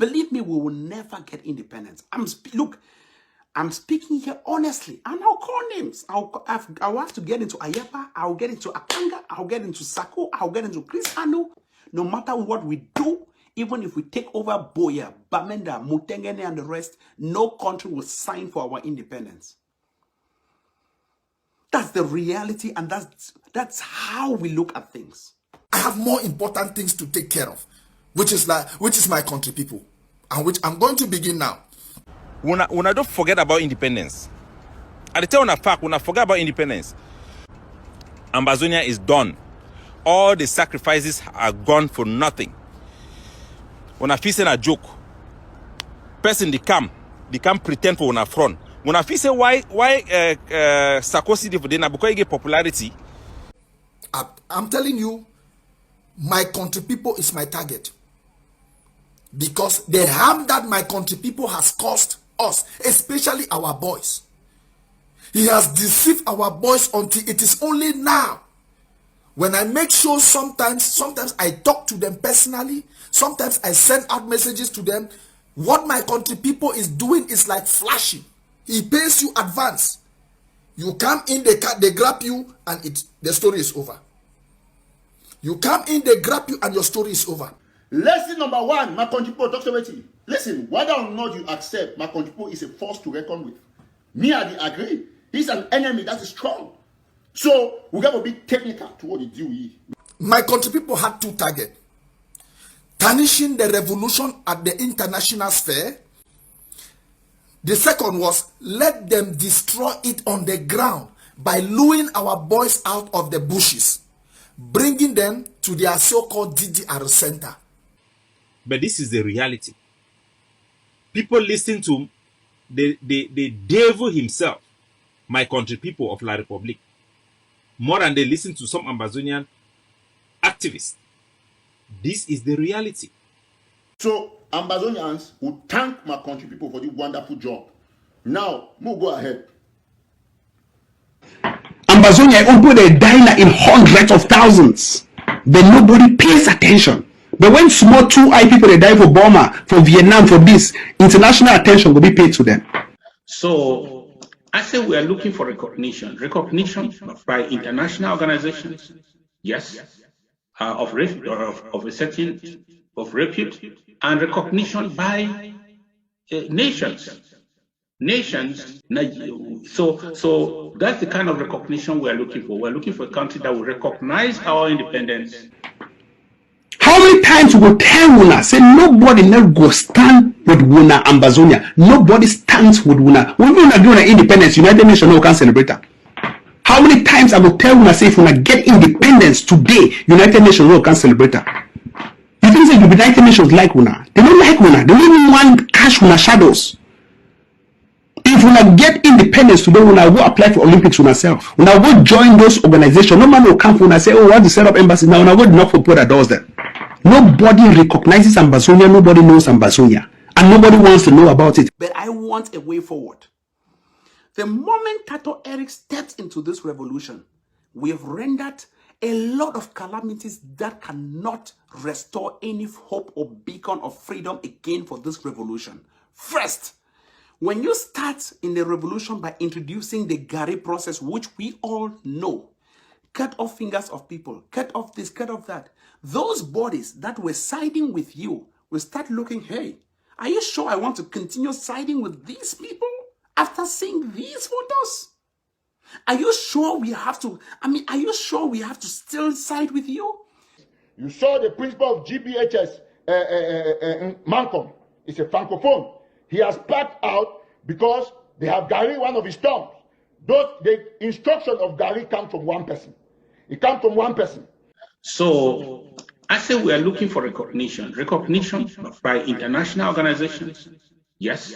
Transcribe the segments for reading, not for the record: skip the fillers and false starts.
Believe me, we will never get independence. Look, I'm speaking here honestly, and I'll call names. I'll have to get into Ayapa, I'll get into Akanga, I'll get into Sako, I'll get into Chris Anu. No matter what we do, even if we take over Boya, Bamenda, Mutengene, and the rest, no country will sign for our independence. That's the reality, and that's how we look at things. I have more important things to take care of, which is my country people, and which I'm going to begin now. When I don't forget about independence, at the time of fact, when I forget about independence, Amazonia is done. All the sacrifices are gone for nothing. When I feel a joke, person they come pretend for una front. When I feel say why Sarkozy for them because he get popularity. I'm telling you, my country people is my target, because the harm that my country people has caused us, especially our boys. He has deceived our boys until it is only now. When I make sure sometimes I talk to them personally, sometimes I send out messages to them. What my country people is doing is like flashing. He pays you advance. You come in, they grab you, and the story is over. You come in, they grab you, and your story is over. Lesson number one, my country people talks about it. Listen, whether or not you accept, my country people is a force to reckon with. Me, I agree. He's an enemy that is strong. So we got to be technical to what he do. My country people had two targets: tarnishing the revolution at the international sphere. The second was let them destroy it on the ground by luring our boys out of the bushes, bringing them to their so-called DDR center. But this is the reality. People listen to the devil himself, my country people of La Republic, more than they listen to some Amazonian activists. This is the reality. So Amazonians will thank my country people for the wonderful job. Now, we'll go ahead. Amazonia, people they die in hundreds of thousands, but nobody pays attention. But when small 2i people they die for Burma, for Vietnam, for this, international attention will be paid to them. So I say we are looking for recognition by international organizations, yes, of a certain of repute, and recognition by nations. So that's the kind of recognition we are looking for. We're looking for a country that will recognize our independence. How many times we will tell Wuna, say nobody never go stand with Wuna Amazonia. Nobody stands with Wuna. When we are doing independence, United Nations can celebrate that. How many times I will tell Wuna, say if we get independence today, United Nations can celebrate that. You think say the United Nations like Wuna? They don't like Wuna. They don't even want cash Wuna shadows. If we get independence today, we go apply for Olympics for ourselves. We go join those organizations. No man will come for us say, oh, we want to set up embassy. Now we go knock for people that does that. Nobody recognizes Amazonia. Nobody knows Amazonia, and nobody wants to know about it. But I want a way forward. The moment Tato Eric steps into this revolution, we have rendered a lot of calamities that cannot restore any hope or beacon of freedom again for this revolution. First, when you start in the revolution by introducing the Gary process, which we all know, cut off fingers of people, cut off this, cut off that, those bodies that were siding with you will start looking, hey, are you sure I want to continue siding with these people after seeing these photos? Are you sure we have to, are you sure we have to still side with you? You saw the principal of GBHS, Malcolm, is a francophone. He has backed out because they have Gary, one of his terms. The instruction of Gary comes from one person. It comes from one person. So I say we are looking for recognition by international organizations, yes.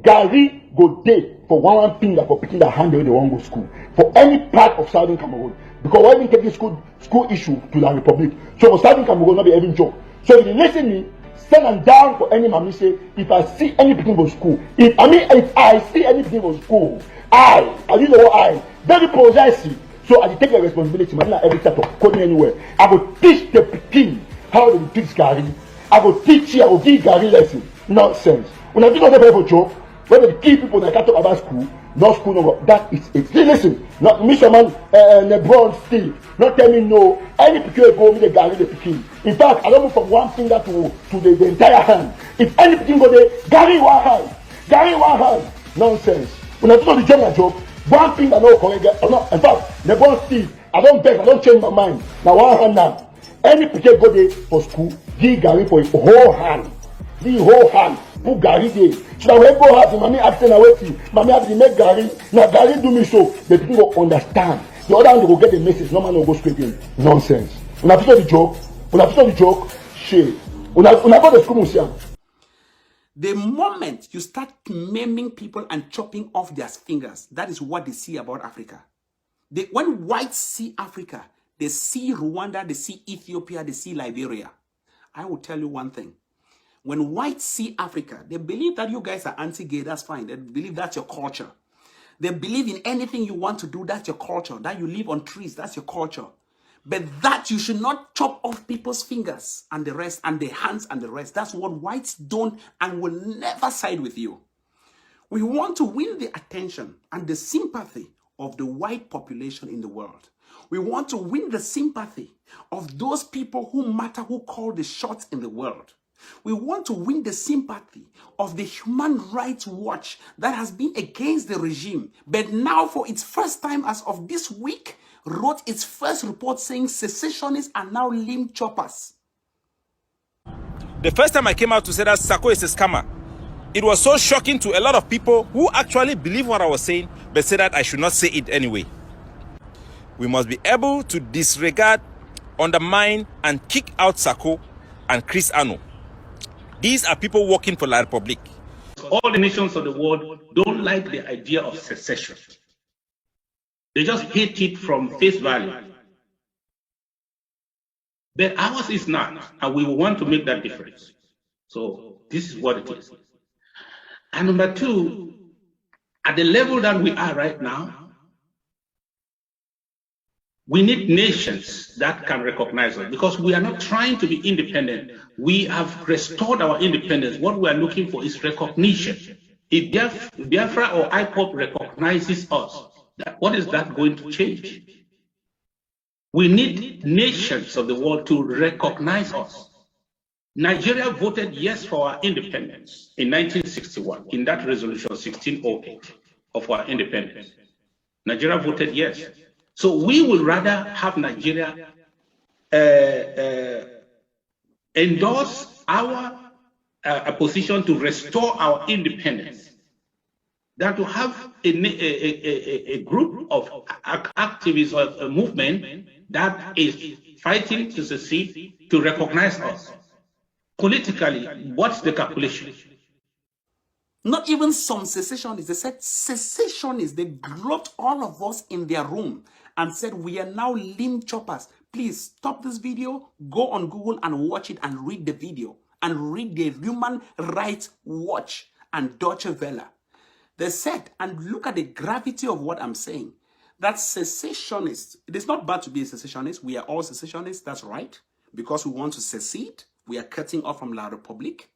Gary go day for one finger for picking the hand they want to go school for any part of Southern Cameroon, because when we take this school issue to the Republic, so for Southern Cameroon not be having job. So if you listen to me, send them down for any mommy say, if I see anything for school, if I see anything for school, I you know I very possessive. So I take the responsibility, man, every start of coding anywhere. I will teach the Peking how to teach Gary. I I go teach you, I go give Gary lesson. Nonsense. When I think of the for joke, when they kill people that can't talk about school, no school, no, that is it. See, listen, not Mr. Man, LeBron, Steve, not tell me no. Any picture go me the Gary the pikin. In fact, I don't move from one finger to the entire hand. If any picking go there, Gary one hand, Gary one hand. Nonsense. When I think of the general joke, one thing I know correct. In fact, LeBron, Steve, I don't beg, I don't change my mind. Now one hand now. Any picture go there for school, give Gary for his whole hand. The whole hand. Put Gary there. So that when go have mommy asking away to mommy have to make Gary. Now Gary do me so. The people will understand. The other one will get the message. No man will go straight in. Nonsense. When I feel the joke, shit. When I go to school, Monsieur. The moment you start maiming people and chopping off their fingers, that is what they see about Africa. When whites see Africa, they see Rwanda, they see Ethiopia, they see Liberia. I will tell you one thing. When whites see Africa, they believe that you guys are anti-gay, that's fine. They believe that's your culture. They believe in anything you want to do, that's your culture. That you live on trees, that's your culture. But that you should not chop off people's fingers and the rest, and their hands and the rest. That's what whites don't and will never side with you. We want to win the attention and the sympathy of the white population in the world. We want to win the sympathy of those people who matter, who call the shots in the world. We want to win the sympathy of the Human Rights Watch that has been against the regime, but now for its first time as of this week, wrote its first report saying secessionists are now limb choppers. The first time I came out to say that Sako is a scammer, it was so shocking to a lot of people who actually believe what I was saying, but said that I should not say it anyway. We must be able to disregard, undermine, and kick out Sako and Chris Ano. These are people working for La Republic. All the nations of the world don't like the idea of secession. They just hate it from face value. But ours is not, and we want to make that difference. So this is what it is. And number two, at the level that we are right now, we need nations that can recognize us, because we are not trying to be independent. We have restored our independence. What we are looking for is recognition. If Biafra or IPOP recognizes us, what is that going to change? We need nations of the world to recognize us. Nigeria voted yes for our independence in 1961, in that resolution 1608 of our independence. Nigeria voted yes. So we would rather have Nigeria endorse our position to restore our independence than to have a group of activists or a movement that is fighting to secede to recognize us. Politically, what's the calculation? Not even some secessionists. They said secessionists. They grouped all of us in their room and said, we are now limb choppers. Please stop this video, go on Google and watch it and read the video and read the Human Rights Watch and Deutsche Welle. They said, and look at the gravity of what I'm saying, that secessionists, it is not bad to be a secessionist. We are all secessionists, that's right. Because we want to secede, we are cutting off from La Republic.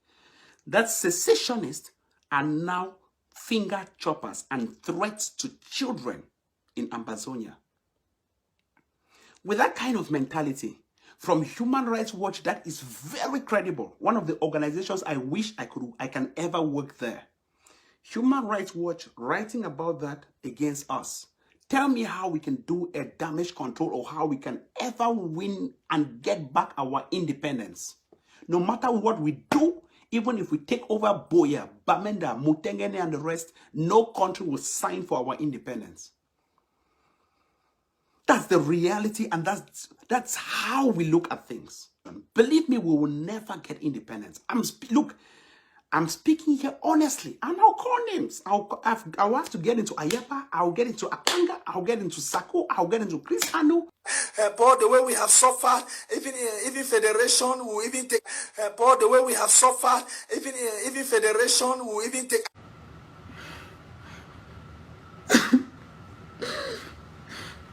That secessionists are now finger choppers and threats to children in Amazonia. With that kind of mentality, from Human Rights Watch, that is very credible. One of the organizations I wish I can ever work there. Human Rights Watch writing about that against us. Tell me how we can do a damage control, or how we can ever win and get back our independence. No matter what we do, even if we take over Boya, Bamenda, Mutengene and the rest, no country will sign for our independence. That's the reality, and that's how we look at things. Believe me, we will never get independence. I'm speaking here honestly, and I'll call names. I'll have to get into Ayapa, I'll get into Akanga, I'll get into Sako, I'll get into Chris Ano. But the way we have suffered, even federation will even take. But the way we have suffered, even federation will even take.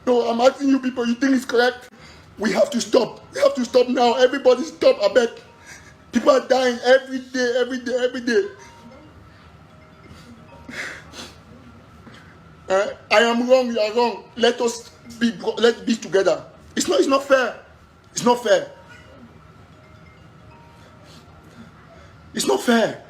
No, I'm asking you people, you think it's correct? We have to stop. We have to stop now. Everybody stop, I beg. People are dying every day, every day, every day. I am wrong, you are wrong. Let's be together. It's not fair. It's not fair. It's not fair.